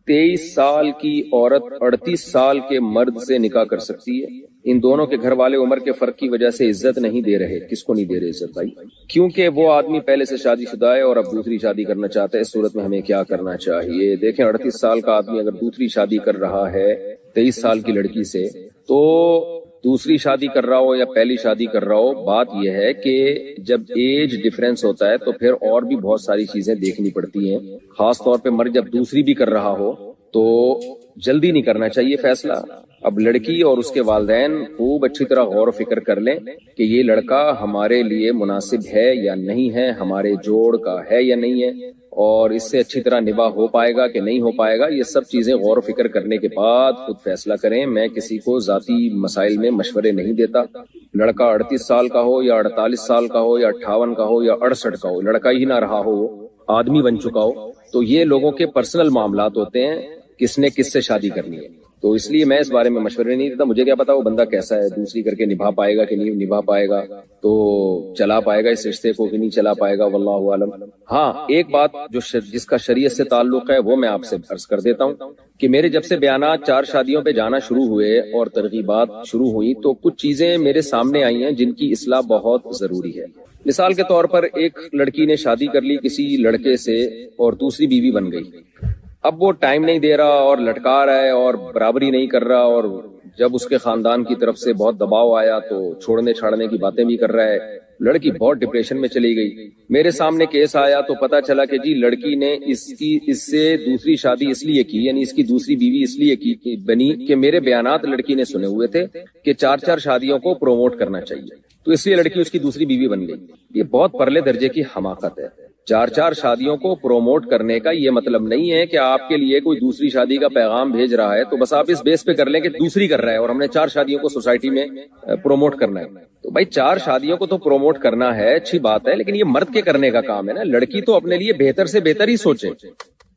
23 سال کی عورت 38 سال کے مرد سے نکاح کر سکتی ہے؟ ان دونوں کے گھر والے عمر کے فرق کی وجہ سے عزت نہیں دے رہے. کس کو نہیں دے رہے عزت بھائی؟ کیونکہ وہ آدمی پہلے سے شادی شدہ ہے اور اب دوسری شادی کرنا چاہتا ہے. اس صورت میں ہمیں کیا کرنا چاہیے؟ دیکھیں 38 سال کا آدمی اگر دوسری شادی کر رہا ہے 23 سال کی لڑکی سے، تو دوسری شادی کر رہا ہو یا پہلی شادی کر رہا ہو، بات یہ ہے کہ جب ایج ڈیفرنس ہوتا ہے تو پھر اور بھی بہت ساری چیزیں دیکھنی پڑتی ہیں. خاص طور پہ مرد جب دوسری بھی کر رہا ہو تو جلدی نہیں کرنا چاہیے فیصلہ. اب لڑکی اور اس کے والدین خوب اچھی طرح غور و فکر کر لیں کہ یہ لڑکا ہمارے لیے مناسب ہے یا نہیں ہے، ہمارے جوڑ کا ہے یا نہیں ہے، اور اس سے اچھی طرح نباہ ہو پائے گا کہ نہیں ہو پائے گا. یہ سب چیزیں غور و فکر کرنے کے بعد خود فیصلہ کریں. میں کسی کو ذاتی مسائل میں مشورے نہیں دیتا. لڑکا 38 سال کا ہو یا 48 سال کا ہو یا 58 کا ہو یا 68 کا ہو، لڑکا ہی نہ رہا ہو، آدمی بن چکا ہو، تو یہ لوگوں کے پرسنل معاملات ہوتے ہیں کس نے کس سے شادی کرنی ہے. تو اس لیے میں اس بارے میں مشورے نہیں دیتا. مجھے کیا پتا وہ بندہ کیسا ہے، دوسری کر کے نبھا پائے گا کہ نہیں نبھا پائے گا، تو چلا پائے گا اس رشتے کو کہ نہیں چلا پائے گا، واللہ عالم. ہاں ایک بات جس کا شریعت سے تعلق ہے وہ میں آپ سے عرض کر دیتا ہوں کہ میرے جب سے بیانات 4 شادیوں پہ جانا شروع ہوئے اور ترغیبات شروع ہوئی تو کچھ چیزیں میرے سامنے آئی ہیں جن کی اصلاح بہت ضروری ہے. مثال کے طور پر ایک لڑکی نے شادی کر لی کسی لڑکے سے اور دوسری بیوی بن گئی. اب وہ ٹائم نہیں دے رہا اور لٹکا رہا ہے اور برابری نہیں کر رہا، اور جب اس کے خاندان کی طرف سے بہت دباؤ آیا تو چھوڑنے چھاڑنے کی باتیں بھی کر رہا ہے. لڑکی بہت ڈپریشن میں چلی گئی. میرے سامنے کیس آیا تو پتا چلا کہ جی لڑکی نے اس سے دوسری شادی اس لیے کی، یعنی اس کی دوسری بیوی اس لیے کی بنی کہ میرے بیانات لڑکی نے سنے ہوئے تھے کہ 4 شادیوں کو پروموٹ کرنا چاہیے، تو اس لیے لڑکی اس کی دوسری بیوی بن گئی. یہ بہت پرلے درجے کی حماقت ہے. 4 شادیوں کو پروموٹ کرنے کا یہ مطلب نہیں ہے کہ آپ کے لیے کوئی دوسری شادی کا پیغام بھیج رہا ہے تو بس آپ اس بیس پہ کر لیں کہ دوسری کر رہا ہے اور ہم نے 4 شادیوں کو سوسائٹی میں پروموٹ کرنا ہے. تو بھائی 4 شادیوں کو تو پروموٹ کرنا ہے، اچھی بات ہے، لیکن یہ مرد کے کرنے کا کام ہے نا. لڑکی تو اپنے لیے بہتر سے بہتر ہی سوچے.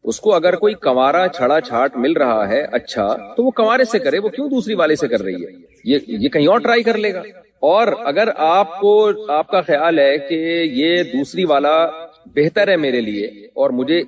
اس کو اگر کوئی کنوارا چھڑا چھاٹ مل رہا ہے اچھا تو وہ کنوارے سے کرے، وہ کیوں دوسری والے سے کر رہی ہے؟ یہ کہیں اور ٹرائی کر لے گا. اور اگر آپ کا خیال ہے کہ یہ دوسری والا بہتر ہے میرے لیے اور مجھے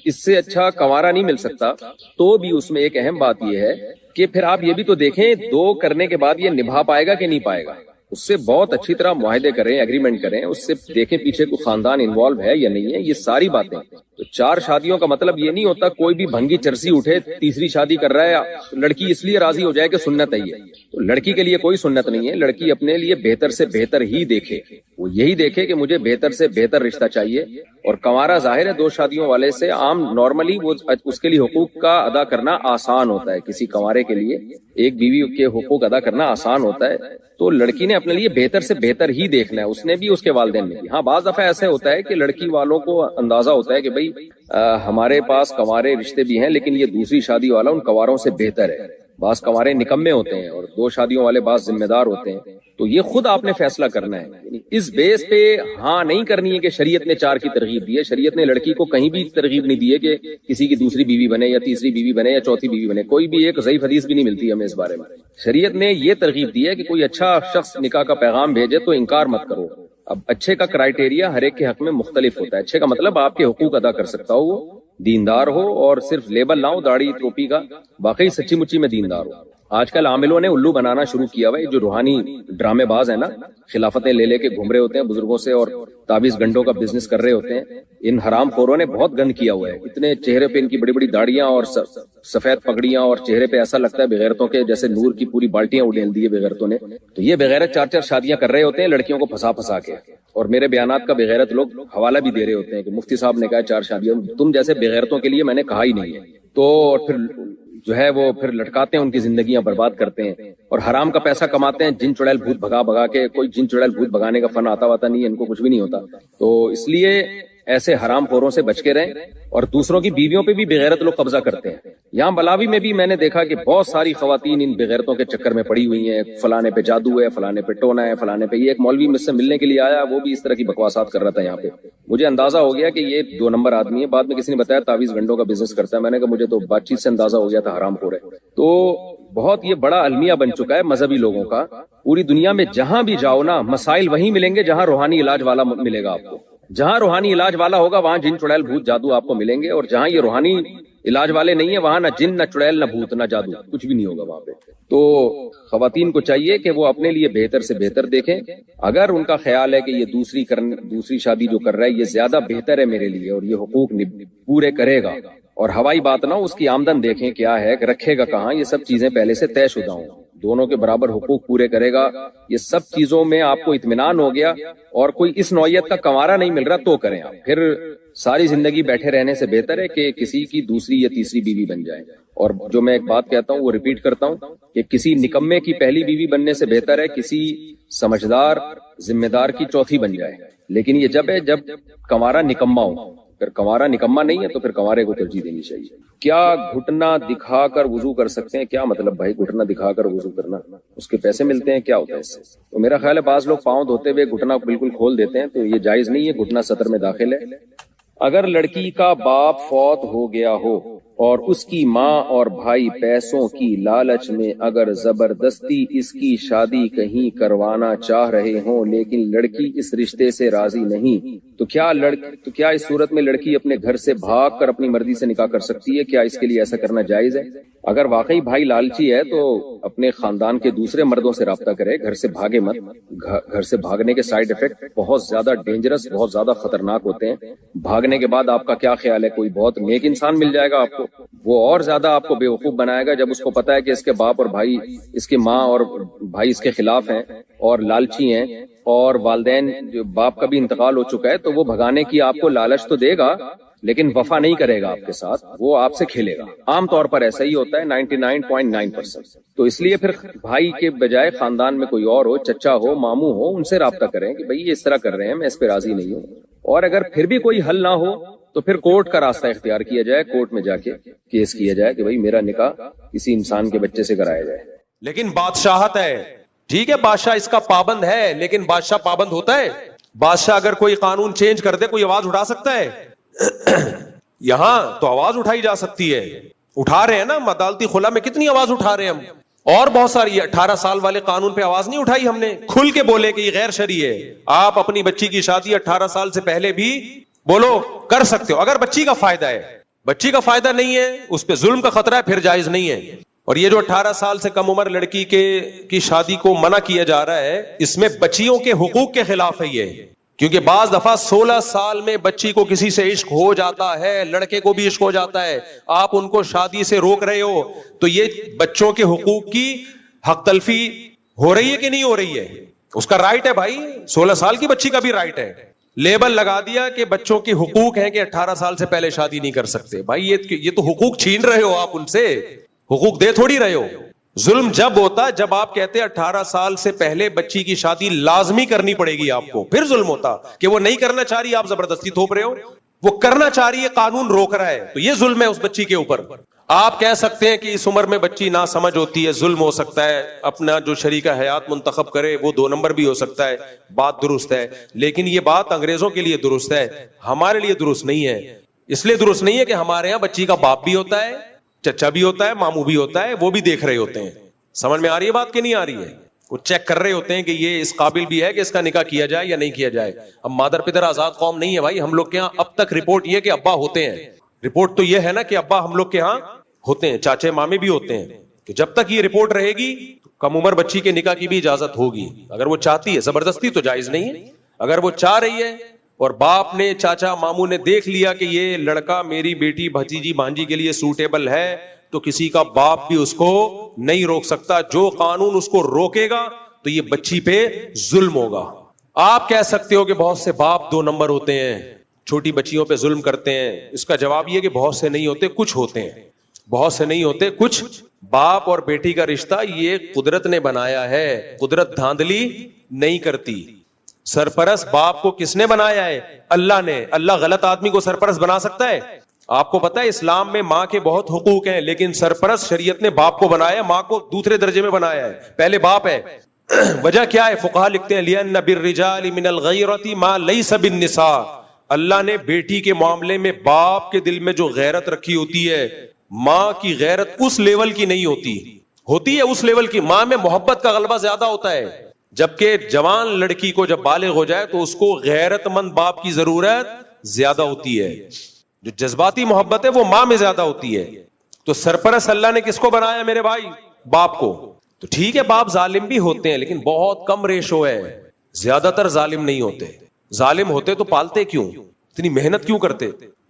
اس سے اچھا کنوارا نہیں مل سکتا، تو بھی اس میں ایک اہم بات یہ ہے کہ پھر آپ یہ بھی تو دیکھیں 2 کرنے کے بعد یہ نبھا پائے گا کہ نہیں پائے گا. اس سے بہت اچھی طرح معاہدے کریں، ایگریمنٹ کریں، اس سے دیکھیں پیچھے کوئی خاندان انوالو ہے یا نہیں ہے. یہ ساری باتیں. تو 4 شادیوں کا مطلب یہ نہیں ہوتا کوئی بھی بھنگی چرسی اٹھے تیسری شادی کر رہا ہے لڑکی اس لیے راضی ہو جائے کہ سنت ہے یہ. تو لڑکی کے لیے کوئی سنت نہیں ہے. لڑکی اپنے لیے بہتر سے بہتر ہی دیکھے. وہ یہی دیکھے کہ مجھے بہتر سے بہتر رشتہ چاہیے. اور کنوارا ظاہر ہے 2 شادیوں والے سے عام نارملی وہ اس کے لیے حقوق کا ادا کرنا آسان ہوتا ہے. کسی کنوارے کے لیے ایک بیوی کے حقوق ادا کرنا آسان ہوتا ہے. تو لڑکی نے اپنے لیے بہتر سے بہتر ہی دیکھنا ہے، اس نے بھی اس کے والدین نے بھی. ہاں بعض دفعہ ایسے ہوتا ہے کہ لڑکی والوں کو اندازہ ہوتا ہے کہ بھئی ہمارے پاس کنوارے رشتے بھی ہیں لیکن یہ دوسری شادی والا ان کنواروں سے بہتر ہے. بعض کنوارے نکمے ہوتے ہیں اور 2 شادیوں والے بعض ذمہ دار ہوتے ہیں. تو یہ خود آپ نے فیصلہ کرنا ہے. یعنی اس بیس پہ ہاں نہیں کرنی ہے کہ شریعت نے 4 کی ترغیب دی ہے. شریعت نے لڑکی کو کہیں بھی ترغیب نہیں دی ہے کہ کسی کی دوسری بیوی بنے یا تیسری بیوی بنے یا چوتھی بیوی بنے. کوئی بھی ایک ضعیف حدیث بھی نہیں ملتی ہمیں اس بارے میں. شریعت نے یہ ترغیب دی ہے کہ کوئی اچھا شخص نکاح کا پیغام بھیجے تو انکار مت کرو. اب اچھے کا کرائیٹیریا ہر ایک کے حق میں مختلف ہوتا ہے. اچھے کا مطلب آپ کے حقوق ادا کر سکتا ہو، وہ دیندار ہو اور صرف لیبل نہ ہو داڑھی ٹوپی کا، واقعی سچی مچی میں دیندار ہو. آج کل عاملوں نے الو بنانا شروع کیا ہوا ہے. جو روحانی ڈرامے باز ہیں نا، خلافتیں لے کے گھوم رہے ہوتے ہیں بزرگوں سے اور تعویذ گنڈوں کا بزنس کر رہے ہوتے ہیں. ان حرام خوروں نے بہت گند کیا ہوا ہے. اتنے چہرے پہ ان کی بڑی بڑی داڑیاں اور سفید پگڑیاں اور چہرے پہ ایسا لگتا ہے بغیرتوں کے جیسے نور کی پوری بالٹیاں اڈیل دی ہے بغیرتوں نے. تو یہ بغیرت 4 شادیاں کر رہے ہوتے ہیں لڑکیوں کو پھنسا کے. اور میرے بیانات کا بغیرت لوگ حوالہ بھی دے رہے ہوتے ہیں کہ مفتی صاحب نے کہا 4 شادیاں. تم جیسے بغیرتوں کے لیے میں نے کہا ہی نہیں ہے. تو پھر جو ہے وہ پھر لٹکاتے ہیں، ان کی زندگیاں برباد کرتے ہیں اور حرام کا پیسہ کماتے ہیں. جن چڑیل بھوت بھگا کے، کوئی جن چڑیل بھوت بھگانے کا فن آتا نہیں ہے ان کو، کچھ بھی نہیں ہوتا. تو اس لیے ایسے حرام خوروں سے بچ کے رہیں. اور دوسروں کی بیویوں پہ بھی بغیرت لوگ قبضہ کرتے ہیں. یہاں بلاوی میں بھی میں نے دیکھا کہ بہت ساری خواتین ان بغیرتوں کے چکر میں پڑی ہوئی ہیں. فلانے پہ جادو ہے، فلانے پہ ٹونا ہے، فلانے پہ. یہ ایک مولوی مجھ سے ملنے کے لیے آیا، وہ بھی اس طرح کی بکواسات کر رہا تھا یہاں پہ. مجھے اندازہ ہو گیا کہ یہ 2 نمبر آدمی ہے. بعد میں کسی نے بتایا تعویذ گنڈوں کا بزنس کرتا ہے. میں نے کہا مجھے تو بات چیت سے اندازہ ہو گیا تھا حرام خور ہے. تو بہت یہ بڑا المیہ بن چکا ہے مذہبی لوگوں کا. پوری دنیا میں جہاں بھی جاؤ نا، مسائل وہیں ملیں گے جہاں روحانی علاج والا ملے گا آپ کو. جہاں روحانی علاج والا ہوگا وہاں جن چڑیل بھوت جادو آپ کو ملیں گے، اور جہاں یہ روحانی علاج والے نہیں ہیں وہاں نہ جن نہ چڑیل نہ بھوت نہ جادو، کچھ بھی نہیں ہوگا وہاں پہ۔ تو خواتین کو چاہیے کہ وہ اپنے لیے بہتر سے بہتر دیکھیں۔ اگر ان کا خیال ہے کہ یہ دوسری شادی جو کر رہا ہے یہ زیادہ بہتر ہے میرے لیے اور یہ حقوق پورے کرے گا، اور ہوائی بات نہ اس کی آمدن دیکھیں کیا ہے، رکھے گا کہاں، یہ سب چیزیں پہلے سے طے شدہ ہوں، دونوں کے برابر حقوق پورے کرے گا، یہ سب چیزوں میں آپ کو اطمینان ہو گیا اور کوئی اس نوعیت کا کنوارا نہیں مل رہا تو کریں آپ۔ پھر ساری زندگی بیٹھے رہنے سے بہتر ہے کہ کسی کی دوسری یا تیسری بیوی بن جائے۔ اور جو میں ایک بات کہتا ہوں وہ ریپیٹ کرتا ہوں کہ کسی نکمے کی پہلی بیوی بننے سے بہتر ہے کسی سمجھدار ذمہ دار کی چوتھی بن جائے، لیکن یہ جب کنوارا نکما ہو، پھر کنوارا نکما نہیں ہے تو پھر کنوارے کو ترجیح دینی چاہیے۔ کیا گھٹنا دکھا کر وضو کر سکتے ہیں؟ کیا مطلب بھائی گھٹنا دکھا کر وضو کرنا، اس کے پیسے ملتے ہیں؟ کیا ہوتا ہے اس سے؟ تو میرا خیال ہے بعض لوگ پاؤں دھوتے ہوئے گھٹنا بالکل کھول دیتے ہیں، تو یہ جائز نہیں ہے، گھٹنا سطر میں داخل ہے۔ اگر لڑکی کا باپ فوت ہو گیا ہو اور اس کی ماں اور بھائی پیسوں کی لالچ میں اگر زبردستی اس کی شادی کہیں کروانا چاہ رہے ہوں لیکن لڑکی اس رشتے سے راضی نہیں، تو کیا اس صورت میں لڑکی اپنے گھر سے بھاگ کر اپنی مرضی سے نکاح کر سکتی ہے؟ کیا اس کے لیے ایسا کرنا جائز ہے؟ اگر واقعی بھائی لالچی ہے تو اپنے خاندان کے دوسرے مردوں سے رابطہ کرے، گھر سے بھاگے مت۔ گھر سے بھاگنے کے سائیڈ افیکٹ بہت زیادہ ڈینجرس، بہت زیادہ خطرناک ہوتے ہیں۔ بھاگنے کے بعد آپ کا کیا خیال ہے؟ کوئی بہت نیک انسان مل جائے گا آپ کو، وہ اور زیادہ آپ کو بیوقوف بنائے گا جب اس کو پتا ہے کہ اس کے باپ اور بھائی، اس کی ماں اور بھائی اس کے خلاف ہیں اور لالچی ہیں، اور والدین جو باپ کا بھی انتقال ہو چکا ہے، تو وہ بھگانے کی آپ کو لالچ تو دے گا لیکن وفا نہیں کرے گا آپ کے ساتھ، وہ آپ سے کھیلے گا۔ عام طور پر ایسا ہی ہوتا ہے 99.9%۔ تو اس لیے پھر بھائی کے بجائے خاندان میں کوئی اور ہو، چچا ہو، ماموں ہو، ان سے رابطہ کریں کہ بھئی یہ اس طرح کر رہے ہیں، میں اس پہ راضی نہیں ہوں۔ اور اگر پھر بھی کوئی حل نہ ہو تو پھر کورٹ کا راستہ اختیار کیا جائے، کورٹ میں جا کے کیس کیا جائے کہ بھئی میرا نکاح کسی انسان کے بچے سے کرایا جائے۔ لیکن بادشاہت ہے، ٹھیک ہے بادشاہ اس کا پابند ہے، لیکن بادشاہ پابند ہوتا ہے؟ بادشاہ اگر کوئی قانون چینج کر دے کوئی آواز اٹھا سکتا ہے؟ یہاں تو آواز اٹھائی جا سکتی ہے، اٹھا رہے ہیں نا، عدالتی خلا میں کتنی آواز اٹھا رہے ہیں ہم، اور بہت ساری 18 سال والے قانون پہ آواز نہیں اٹھائی ہم نے، کھل کے بولے کہ یہ غیر شرعی ہے۔ آپ اپنی بچی کی شادی 18 سال سے پہلے بھی بولو کر سکتے ہو، اگر بچی کا فائدہ ہے، بچی کا فائدہ نہیں ہے، اس پہ ظلم کا خطرہ ہے، پھر جائز نہیں ہے۔ اور یہ جو 18 سال سے کم عمر لڑکی کی شادی کو منع کیا جا رہا ہے، اس میں بچیوں کے حقوق کے خلاف ہے یہ، کیونکہ بعض دفعہ 16 سال میں بچی کو کسی سے عشق ہو جاتا ہے، لڑکے کو بھی عشق ہو جاتا ہے، آپ ان کو شادی سے روک رہے ہو، تو یہ بچوں کے حقوق کی حق تلفی ہو رہی ہے کہ نہیں ہو رہی ہے؟ اس کا رائٹ ہے بھائی، 16 سال کی بچی کا بھی رائٹ ہے۔ لیبل لگا دیا کہ بچوں کے حقوق ہیں کہ 18 سال سے پہلے شادی نہیں کر سکتے، بھائی یہ تو حقوق چھین رہے ہو آپ ان سے، حقوق دے تھوڑی رہے ہو۔ ظلم جب ہوتا جب آپ کہتے 18 سال سے پہلے بچی کی شادی لازمی کرنی پڑے گی آپ کو، پھر ظلم ہوتا، کہ وہ نہیں کرنا چاہ رہی آپ زبردستی تھوپ رہے ہو، وہ کرنا چاہ رہی ہے قانون روک رہا ہے، تو یہ ظلم ہے اس بچی کے اوپر۔ آپ کہہ سکتے ہیں کہ اس عمر میں بچی نہ سمجھ ہوتی ہے، ظلم ہو سکتا ہے، اپنا جو شریکہ حیات منتخب کرے وہ 2 نمبر بھی ہو سکتا ہے، بات درست ہے، لیکن یہ بات انگریزوں کے لیے درست ہے، ہمارے لیے درست نہیں ہے۔ اس لیے درست نہیں ہے کہ ہمارے ہاں بچی کا باپ بھی ہوتا ہے، چچا بھی ہوتا ہے، ماموں بھی ہوتا ہے، وہ بھی دیکھ رہے ہوتے ہیں۔ سمجھ میں آ رہی ہے بات کہ نہیں آ رہی ہے؟ وہ چیک کر رہے ہوتے ہیں کہ یہ اس قابل بھی ہے کہ اس کا نکاح کیا جائے یا نہیں کیا جائے۔ اب مادر پدر آزاد قوم نہیں ہے بھائی، ہم لوگ کے ہاں اب تک رپورٹ یہ کہ ابا ہوتے ہیں، رپورٹ تو یہ ہے نا کہ ابا ہم لوگ کے ہاں ہوتے ہیں، چاچے مامے بھی ہوتے ہیں، کہ جب تک یہ رپورٹ رہے گی کم عمر بچی کے نکاح کی بھی اجازت ہوگی، اگر وہ چاہتی ہے، زبردستی تو جائز نہیں ہے۔ اگر وہ چاہ رہی ہے اور باپ نے، چاچا ماموں نے دیکھ لیا کہ یہ لڑکا میری بیٹی بھتیجی بھانجی کے لیے سوٹیبل ہے، تو کسی کا باپ بھی اس کو نہیں روک سکتا، جو قانون اس کو روکے گا تو یہ بچی پہ ظلم ہوگا۔ آپ کہہ سکتے ہو کہ بہت سے باپ 2 نمبر ہوتے ہیں، چھوٹی بچیوں پہ ظلم کرتے ہیں، اس کا جواب یہ کہ بہت سے نہیں ہوتے، کچھ ہوتے ہیں، بہت سے نہیں ہوتے کچھ۔ باپ اور بیٹی کا رشتہ یہ قدرت نے بنایا ہے، قدرت دھاندلی نہیں کرتی۔ سرپرست باپ کو کس نے بنایا ہے؟ اللہ نے۔ اللہ غلط آدمی کو سرپرست بنا سکتا ہے؟ آپ کو پتا ہے اسلام میں ماں کے بہت حقوق ہیں، لیکن سرپرست شریعت نے باپ کو بنایا، ماں کو دوسرے درجے میں بنایا ہے، پہلے باپ ہے۔ وجہ کیا ہے؟ فقہا لکھتے ہیں لِأَنَّ بِالرِّجَالِ مِنَ الْغَيْرَةِ مَا لَيْسَ بِالنِّسَاءِ، اللہ نے بیٹی کے معاملے میں باپ کے دل میں جو غیرت رکھی ہوتی ہے، ماں کی غیرت اس لیول کی نہیں ہوتی، ہوتی ہے اس لیول کی، ماں میں محبت کا غلبہ زیادہ ہوتا ہے، جبکہ جوان لڑکی کو جب بالغ ہو جائے تو اس کو غیرت مند باپ کی ضرورت زیادہ ہوتی ہے. جو جذباتی محبت ہے وہ ماں میں زیادہ ہوتی ہے. تو سرپرست اللہ نے کس کو بنایا میرے بھائی؟ باپ کو. تو ٹھیک ہے باپ ظالم بھی ہوتے ہیں لیکن بہت کم ریشو ہے, زیادہ تر ظالم نہیں ہوتے. ظالم ہوتے تو پالتے کیوں, اتنی محنت کیوں کرتے؟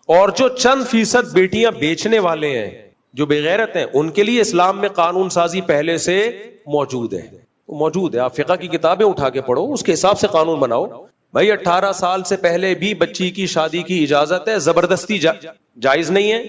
اور جو چند فیصد بیٹیاں بیچنے والے ہیں جو بغیرت ہیں, ان کے لیے اسلام میں قانون سازی پہلے سے موجود ہے. آپ فقہ کی کتابیں اٹھا کے پڑھو, اس کے حساب سے قانون بناؤ. بھائی 18 سال سے پہلے بھی بچی کی شادی کی اجازت ہے, زبردستی جائز نہیں ہے,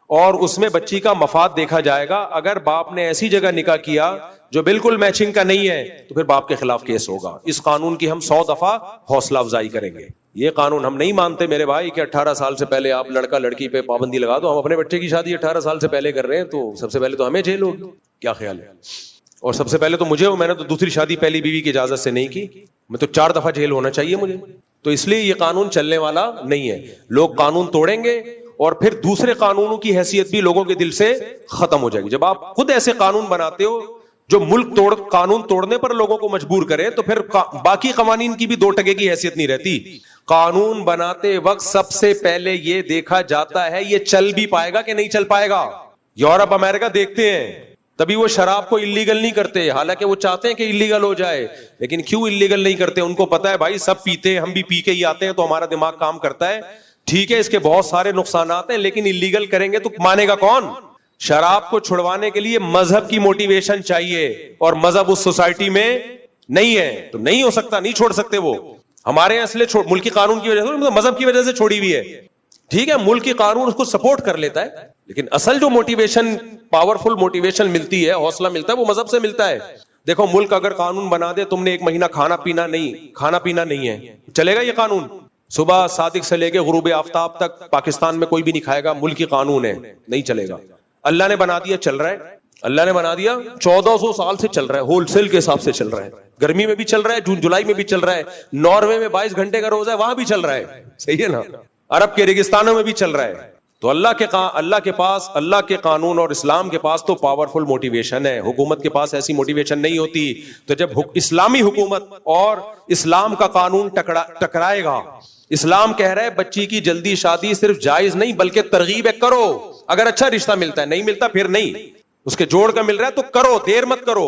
اور اس میں بچی کا مفاد دیکھا جائے گا. اگر باپ نے ایسی جگہ نکاح کیا جو بالکل میچنگ کا نہیں ہے تو پھر باپ کے خلاف کیس ہوگا. اس قانون کی ہم 100 دفعہ حوصلہ افزائی کریں گے. یہ قانون ہم نہیں مانتے میرے بھائی کہ 18 سال سے پہلے آپ لڑکا لڑکی پہ پابندی لگا دو. ہم اپنے بچے کی شادی 18 سال سے پہلے کر رہے ہیں تو سب سے پہلے تو ہمیں جیل ہوگی. کیا خیال ہے؟ اور سب سے پہلے تو مجھے, میں نے تو دوسری شادی پہلی بیوی کی اجازت سے نہیں کی, میں تو 4 دفعہ جیل ہونا چاہیے مجھے. تو اس لیے یہ قانون چلنے والا نہیں ہے. لوگ قانون توڑیں گے اور پھر دوسرے قانونوں کی حیثیت بھی لوگوں کے دل سے ختم ہو جائے گی. جب آپ خود ایسے قانون بناتے ہو جو ملک قانون توڑنے پر لوگوں کو مجبور کرے تو پھر باقی قوانین کی بھی 2 ٹکے کی حیثیت نہیں رہتی. قانون بناتے وقت سب سے پہلے یہ دیکھا جاتا ہے یہ چل بھی پائے گا کہ نہیں چل پائے گا. یورپ امریکہ دیکھتے ہیں تبھی وہ شراب کو اللیگل نہیں کرتے, حالانکہ وہ چاہتے ہیں کہ اللیگل ہو جائے. لیکن کیوں اللیگل نہیں کرتے؟ ان کو پتا ہے بھائی سب پیتے ہیں, ہم بھی پی کے ہی آتے ہیں تو ہمارا دماغ کام کرتا ہے. ٹھیک ہے اس کے بہت سارے نقصانات ہیں لیکن اللیگل کریں گے تو مانے گا کون؟ شراب کو چھڑوانے کے لیے مذہب کی موٹیویشن چاہیے اور مذہب اس سوسائٹی میں نہیں ہے تو نہیں ہو سکتا, نہیں چھوڑ سکتے. وہ ہمارے یہاں اس لیے ملکی قانون کی وجہ سے, مذہب کی وجہ سے چھوڑی ہوئی ہے. ٹھیک ہے ملکی قانون اس کو سپورٹ کر لیتا ہے لیکن اصل جو موٹیویشن, پاورفل موٹیویشن ملتی ہے, حوصلہ ملتا ہے, وہ مذہب سے ملتا ہے. دیکھو ملک اگر قانون بنا دے تم نے 1 مہینہ کھانا پینا نہیں ہے, چلے گا یہ قانون؟ صبح صادق سے لے کے غروب آفتاب تک پاکستان میں کوئی بھی نہیں کھائے گا, ملکی قانون ہے, نہیں چلے گا. اللہ نے بنا دیا, چل رہا ہے. اللہ نے بنا دیا 1400 سال سے چل رہا ہے, ہول سیل کے حساب سے چل رہا ہے. گرمی میں بھی چل رہا ہے, جون جولائی میں بھی چل رہا ہے. ناروے میں 22 گھنٹے کا روزہ ہے, وہاں بھی چل رہا ہے. صحیح ہے نا؟ عرب کے ریگستانوں میں بھی چل رہا ہے. تو اللہ کے پاس, اللہ کے قانون اور اسلام کے پاس تو پاورفل موٹیویشن ہے. حکومت کے پاس ایسی موٹیویشن نہیں ہوتی. تو جب اسلامی حکومت اور اسلام کا قانون ٹکرائے گا, اسلام کہہ رہا ہے بچی کی جلدی شادی صرف جائز نہیں بلکہ ترغیب ہے, کرو. اگر اچھا رشتہ ملتا ہے, نہیں ملتا پھر نہیں, اس کے جوڑ کا مل رہا ہے تو کرو, دیر مت کرو.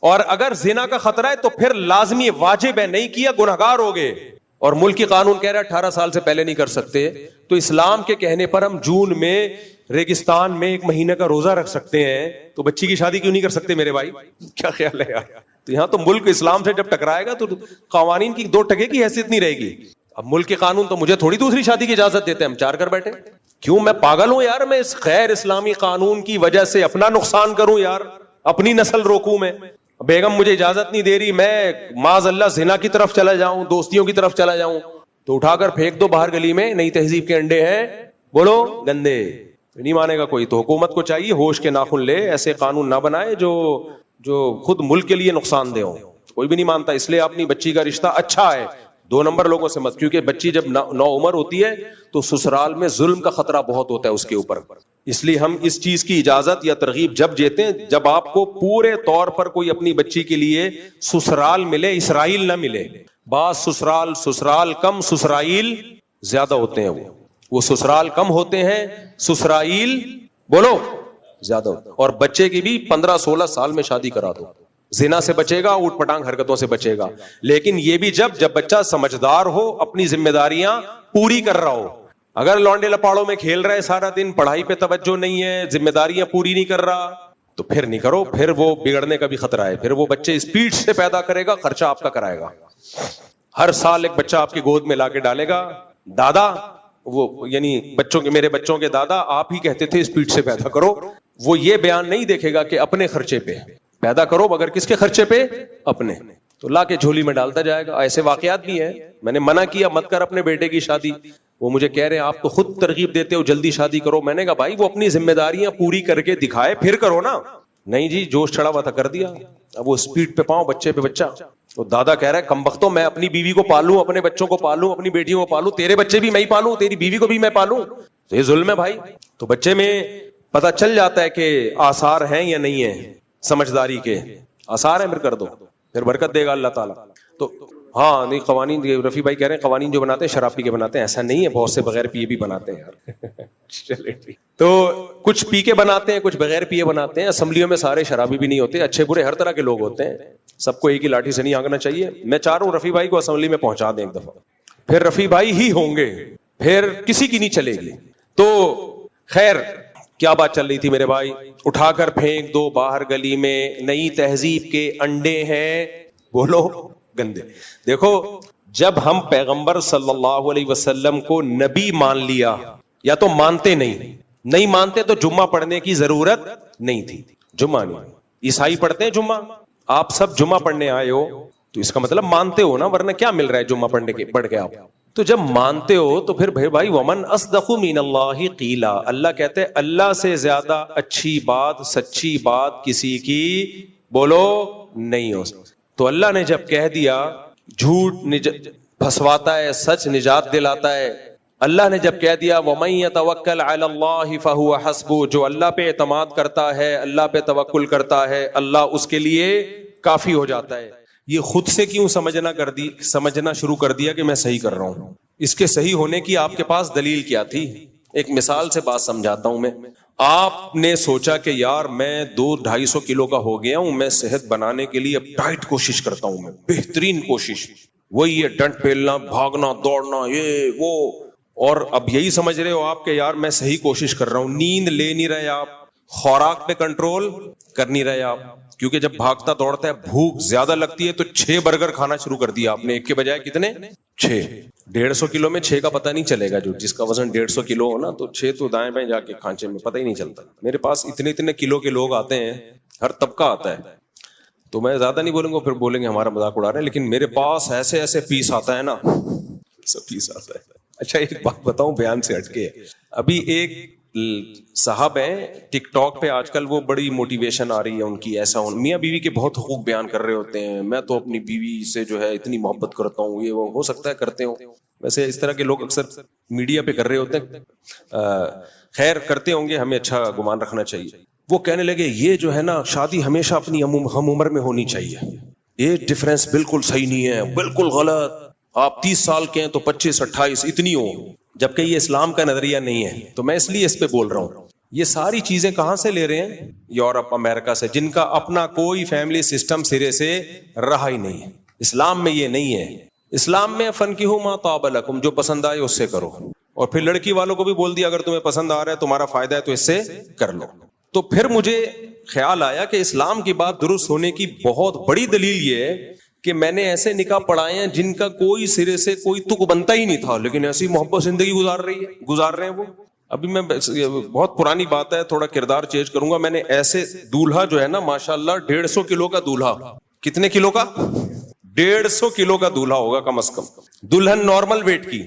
اور اگر زنا کا خطرہ ہے تو پھر لازمی واجب ہے, نہیں کیا گنہگار ہوگے. اور ملک کی قانون کہہ رہا ہے 18 سال سے پہلے نہیں کر سکتے. تو اسلام کے کہنے پر ہم جون میں ریگستان میں 1 مہینے کا روزہ رکھ سکتے ہیں, تو بچی کی شادی کیوں نہیں کر سکتے میرے بھائی؟ کیا خیال ہے یار؟ تو یہاں تو ملک اسلام سے جب ٹکرائے گا تو قوانین کی 2 ٹکے کی حیثیت نہیں رہے گی. اب ملک کے قانون تو مجھے تھوڑی دوسری شادی کی اجازت دیتے ہیں, ہم 4 کر بیٹھے. کیوں میں پاگل ہوں یار؟ میں اس غیر اسلامی قانون کی وجہ سے اپنا نقصان کروں یار, اپنی نسل روکوں میں؟ بیگم مجھے اجازت نہیں دے رہی, میں معاذ اللہ زنا کی طرف چلا جاؤں, دوستیوں کی طرف چلا جاؤں, تو اٹھا کر پھینک دو باہر گلی میں. نئی تہذیب کے انڈے ہیں, بولو گندے, نہیں مانے گا کوئی. تو حکومت کو چاہیے ہوش کے ناخن لے, ایسے قانون نہ بنائے جو خود ملک کے لیے نقصان دہ ہو. کوئی بھی نہیں مانتا. اس لیے اپنی بچی کا رشتہ اچھا ہے, 2 نمبر لوگوں سے مت, کیونکہ بچی جب نو عمر ہوتی ہے تو سسرال میں ظلم کا خطرہ بہت ہوتا ہے اس کے اوپر. اس لیے ہم اس چیز کی اجازت یا ترغیب جب دیتے ہیں جب آپ کو پورے طور پر کوئی اپنی بچی کے لیے سسرال ملے, اسرائیل نہ ملے. بعض سسرال کم, سسرائیل زیادہ ہوتے ہیں. وہ سسرال کم ہوتے ہیں, سسرائیل بولو زیادہ ہوتے ہیں. اور بچے کی بھی 15-16 سال میں شادی کرا دو, زنا سے بچے گا, اوٹ پٹانگ حرکتوں سے بچے گا. لیکن یہ بھی جب بچہ سمجھدار ہو, اپنی ذمہ داریاں پوری کر رہا ہو. اگر لونڈے لپاڑوں میں کھیل رہا ہے سارا دن, پڑھائی پہ توجہ نہیں ہے, ذمہ داریاں پوری نہیں کر رہا, تو پھر نہیں کرو. پھر وہ بگڑنے کا بھی خطرہ ہے. پھر وہ بچے اسپیڈ سے پیدا کرے گا, خرچہ آپ کا کرائے گا. ہر سال ایک بچہ آپ کی گود میں لا کے ڈالے گا. دادا, وہ یعنی میرے بچوں کے دادا آپ ہی کہتے تھے اسپیڈ سے پیدا کرو. وہ یہ بیان نہیں دیکھے گا کہ اپنے خرچے پہ پیدا کرو, مگر کس کے خرچے پہ؟ اپنے. تو لا کے جھولی میں ڈالتا جائے گا. ایسے واقعات بھی ہیں. میں نے منع کیا مت کر اپنے بیٹے کی شادی. وہ مجھے کہہ رہے ہیں آپ تو خود ترغیب دیتے ہو جلدی شادی کرو. میں نے کہا بھائی وہ اپنی ذمہ داریاں پوری کر کے دکھائے پھر کرو نا. نہیں جی, جوش چڑھا ہوا تھا کر دیا. اب وہ اسپیڈ پہ پاؤں, بچے پہ بچہ. تو دادا کہہ رہا ہے کم بختوں, میں اپنی بیوی کو پالوں, اپنے بچوں کو پالوں, اپنی بیٹیوں کو پالوں, تیرے بچے بھی میں ہی پالوں, تیری بیوی کو بھی میں پالوں. تو یہ ظلم ہے بھائی. تو بچے میں پتہ چل جاتا ہے کہ آثار ہیں یا نہیں ہیں, سمجھداری کے آثار ہیں, پھر کر دو. پھر برکت دے گا اللہ تعالیٰ. تو ہاں نہیں قوانین، رفیع بھائی کہہ رہے ہیں قوانین جو بناتے ہیں شراب پی کے بناتے ہیں، ایسا نہیں ہے، بہت سے بغیر پیے بھی بناتے ہیں یار. چلے ٹھیک. تو کچھ پی کے بناتے ہیں، کچھ بغیر پیے بناتے ہیں. اسمبلیوں میں سارے شرابی بھی نہیں ہوتے، اچھے برے ہر طرح کے لوگ ہوتے ہیں. سب کو ایک ہی لاٹھی سے نہیں آنکنا چاہیے. میں چاہ رہا ہوں رفیع بھائی کو اسمبلی میں پہنچا دیں ایک دفعہ، پھر رفیع بھائی ہی ہوں گے، پھر کسی کی نہیں چلے گی. تو خیر کیا بات چل رہی تھی میرے بھائی؟ اٹھا کر پھینک دو باہر گلی میں، نئی تہذیب کے انڈے ہیں، بولو گندے. دیکھو جب ہم پیغمبر صلی اللہ علیہ وسلم کو نبی مان لیا، یا تو مانتے نہیں مانتے تو جمعہ پڑھنے کی ضرورت نہیں تھی. جمعہ نہیں، عیسائی پڑھتے ہیں جمعہ، آپ سب جمعہ پڑھنے آئے ہو تو اس کا مطلب مانتے ہو نا، ورنہ کیا مل رہا ہے جمعہ پڑھ کے آپ؟ تو جب مانتے ہو تو پھر بھائی ومن اصدق من اللہ قیلا، اللہ کہتے ہیں اللہ سے زیادہ اچھی بات، سچی بات کسی کی بولو نہیں ہو. تو اللہ نے جب کہہ دیا جھوٹ پھنسواتا ہے، سچ نجات دلاتا ہے. اللہ نے جب کہہ دیا وَمَن يَتَوَكَّلْ عَلَى اللَّهِ فَهُوَ حَسْبُهُ، جو اللہ پہ اعتماد کرتا ہے، اللہ پہ توکل کرتا ہے، اللہ اس کے لیے کافی ہو جاتا ہے. یہ خود سے کیوں سمجھنا شروع کر دیا کہ میں صحیح کر رہا ہوں؟ اس کے صحیح ہونے کی آپ کے پاس دلیل کیا تھی؟ ایک مثال سے بات سمجھاتا ہوں میں. آپ نے سوچا کہ یار میں 200-250 کلو کا ہو گیا ہوں، میں صحت بنانے کے لیے اب ڈائٹ کوشش کرتا ہوں، میں بہترین کوشش، وہی ہے ڈنٹ پیلنا، بھاگنا، دوڑنا، یہ وہ. اور اب یہی سمجھ رہے ہو آپ کہ یار میں صحیح کوشش کر رہا ہوں. نیند لے نہیں رہے آپ، خوراک پہ کنٹرول کر نہیں رہے آپ، کیونکہ جب بھاگتا دوڑتا ہے بھوک زیادہ لگتی ہے تو 6 برگر کھانا شروع کر دیا آپ نے، ایک کے بجائے کتنے؟ 6. 150 کلو میں 6 کا پتہ نہیں چلے گا. جو جس کا وزن 150 کلو ہو نا تو 6 تو دائیں بائیں جا کے کھانچے میں پتہ ہی نہیں چلتا. میرے پاس اتنے کلو کے لوگ آتے ہیں، ہر طبقہ آتا ہے. تو میں زیادہ نہیں بولوں گا، پھر بولیں گے ہمارا مذاق اڑا رہے ہیں، لیکن میرے پاس ایسے پیس آتا ہے نا، سب پیس آتا ہے. اچھا ایک بات بتاؤں بیان سے ہٹ کے، ابھی ایک صاحب ہیں ٹک ٹاک پہ آج کل، وہ بڑی موٹیویشن آ رہی ہے ان کی، ایسا میاں بیوی کے بہت حقوق بیان کر رہے ہوتے ہیں. میں تو اپنی بیوی سے جو ہے اتنی محبت کرتا ہوں، یہ وہ، ہو سکتا ہے کرتے ہوں، ویسے اس طرح کے لوگ اکثر میڈیا پہ کر رہے ہوتے ہیں. خیر کرتے ہوں گے، ہمیں اچھا گمان رکھنا چاہیے. وہ کہنے لگے یہ جو ہے نا شادی ہمیشہ اپنی ہم عمر میں ہونی چاہیے، یہ ڈفرینس بالکل صحیح نہیں ہے، بالکل غلط. آپ 30 سال کے ہیں تو 25-28 اتنی ہو، جبکہ یہ اسلام کا نظریہ نہیں ہے. تو میں اس لیے اس پہ بول رہا ہوں. یہ ساری چیزیں کہاں سے لے رہے ہیں؟ یورپ، امریکہ سے، جن کا اپنا کوئی فیملی سسٹم سرے سے رہا ہی نہیں ہے. اسلام میں یہ نہیں ہے. اسلام میں فنکحوا ما طاب لکم، جو پسند آئے اس سے کرو. اور پھر لڑکی والوں کو بھی بول دیا اگر تمہیں پسند آ رہا ہے، تمہارا فائدہ ہے تو اس سے کر لو. تو پھر مجھے خیال آیا کہ اسلام کی بات درست ہونے کی بہت بڑی دلیل یہ ہے کہ میں نے ایسے نکاح پڑھائے ہیں جن کا کوئی سرے سے کوئی تک بنتا ہی نہیں تھا، لیکن ایسی محبت زندگی گزار رہے ہیں وہ. ابھی میں بہت پرانی بات ہے، تھوڑا کردار چینج کروں گا. میں نے ایسے دولہا جو ہے نا ماشاءاللہ 150 کلو کا دولہا، کتنے کلو کا؟ 150 کلو کا دولہا ہوگا کم از کم، دلہن نارمل ویٹ کی،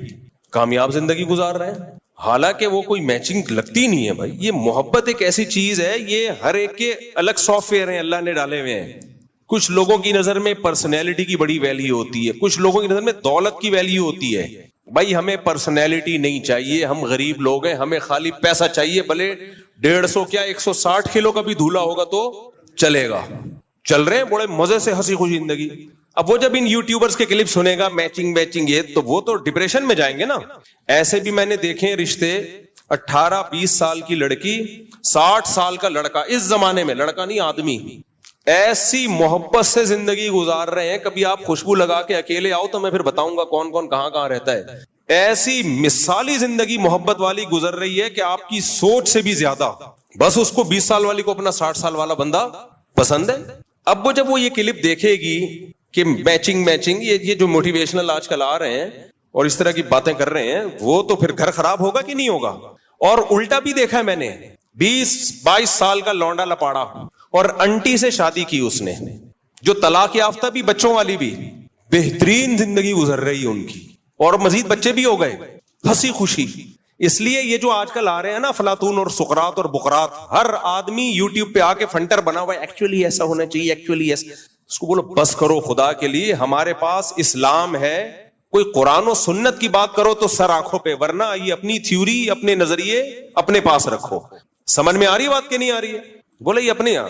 کامیاب زندگی گزار رہے ہیں. حالانکہ وہ کوئی میچنگ لگتی نہیں ہے بھائی. یہ محبت ایک ایسی چیز ہے، یہ ہر ایک کے الگ سافٹ ویئر ہیں اللہ نے ڈالے ہوئے ہیں. کچھ لوگوں کی نظر میں پرسنالٹی کی بڑی ویلیو ہوتی ہے، کچھ لوگوں کی نظر میں دولت کی ویلیو ہوتی ہے. بھائی ہمیں پرسنالٹی نہیں چاہیے، ہم غریب لوگ ہیں، ہمیں خالی پیسہ چاہیے. بھلے 150 کیا 160 کلو کا بھی دھولا ہوگا تو چلے گا. چل رہے ہیں بڑے مزے سے ہنسی خوشی زندگی. اب وہ جب ان یوٹیوبرز کے کلپ سنے گا میچنگ یہ، تو وہ تو ڈپریشن میں جائیں گے نا. ایسے بھی میں نے دیکھے رشتے، 18-20 سال کی لڑکی، 60 سال کا لڑکا. اس زمانے میں لڑکا نہیں آدمی، ایسی محبت سے زندگی گزار رہے ہیں. کبھی آپ خوشبو لگا کے اکیلے آؤ تو میں پھر بتاؤں گا کون کون کہاں رہتا ہے. ایسی مثالی زندگی محبت والی گزر رہی ہے کہ آپ کی سوچ سے بھی زیادہ. بس اس کو 20 سال والی کو اپنا 60 سال والا بندہ پسند ہے. اب وہ جب وہ یہ کلپ دیکھے گی کہ میچنگ یہ جو موٹیویشنل آج کل آ رہے ہیں اور اس طرح کی باتیں کر رہے ہیں، وہ تو پھر گھر خراب ہوگا کہ نہیں ہوگا. اور الٹا بھی دیکھا ہے میں نے، 20-22 سال کا لونڈا لپاڑا اور انٹی سے شادی کی اس نے، جو طلاق یافتہ بھی، بچوں والی بھی، بہترین زندگی گزر رہی ہے ان کی، اور مزید بچے بھی ہو گئے، ہنسی خوشی. اس لیے یہ جو آج کل آ رہے ہیں نا افلاطون اور سقراط اور بقراط، ہر آدمی یوٹیوب پہ آ کے فنٹر بنا ہوا ہے، ایکچولی ایسا ہونا چاہیے، ایکچولی ایسا. اس کو بولو بس کرو خدا کے لیے، ہمارے پاس اسلام ہے. کوئی قرآن و سنت کی بات کرو تو سر آنکھوں پہ، ورنہ یہ اپنی تھیوری، اپنے نظریے اپنے پاس رکھو. سمجھ میں آ رہی بات کہ نہیں آ رہی ہے؟ بولے یہ اپنے یہاں